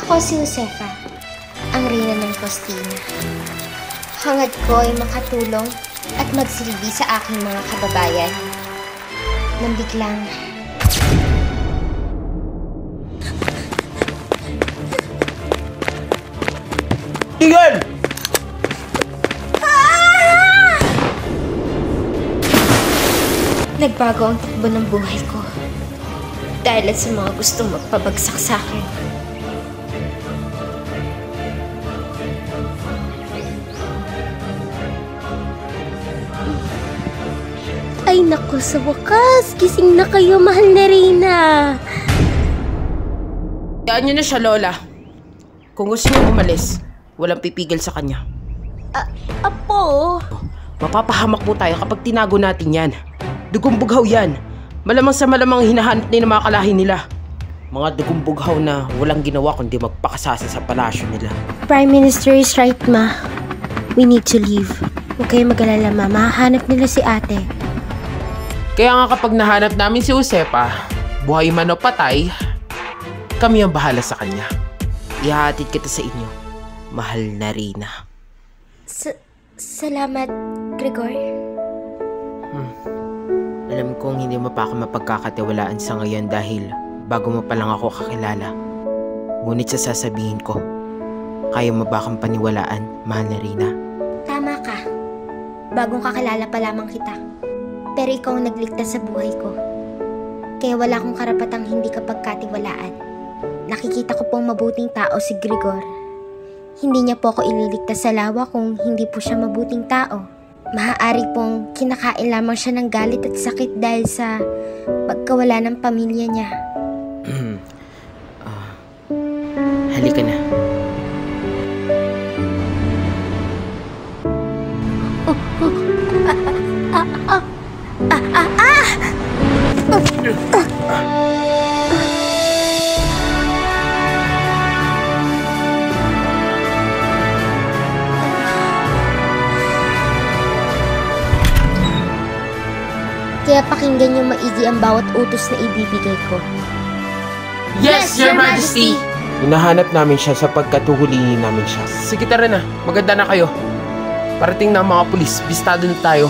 Ako si Josefa, ang reyna ng Costina. Hangad ko ay makatulong at magsilbi sa aking mga kababayan. Nang biglang... Tigil! Nagbago ang takbo ng buhay ko dahil sa mga gustong magpabagsak sa akin. Ay naku, sa wakas! Gising na kayo, mahal na Reyna! Kayaan niyo na siya, Lola. Kung gusto niyo umalis, walang pipigil sa kanya. Apo! Mapapahamak po tayo kapag tinago natin yan. Dugong bughaw yan. Malamang sa malamang hinahanap na yung mga kalahin nila. Mga dugong bughaw na walang ginawa kundi magpakasasa sa palasyo nila. Prime Minister is right, ma. We need to leave. Huwag kayo mag-alala, ma. Mahahanap nila si ate. Kaya nga kapag nahanap namin si Josefa, buhay man o patay, kami ang bahala sa kanya. Ihahatid kita sa inyo, mahal na Reyna. Salamat, Gregor. Alam kong hindi mo pa ako mapagkakatiwalaan sa ngayon dahil bago mo pa lang ako kakilala. Ngunit sa sasabihin ko, kaya mo ba akong paniwalaan, mahal na Reyna? Tama ka. Bagong kakilala pa lamang kita. Pero ikaw ang nagligtas sa buhay ko. Kaya wala akong karapatang hindi ka pagkatiwalaan. Nakikita ko pong mabuting tao si Gregor. Hindi niya po ako ililigtas sa lawa kung hindi po siya mabuting tao. Maaari pong kinakain lamang siya ng galit at sakit dahil sa pagkawala ng pamilya niya. Halika na. Kaya pakinggan niyo maigi ang bawat utos na ibibigay ko. Yes, Your Majesty! Hinahanap namin siya sapagkat huhulihin namin siya. Sige, tara na. Maganda na kayo. Parating na ang mga pulis. Bistado na tayo.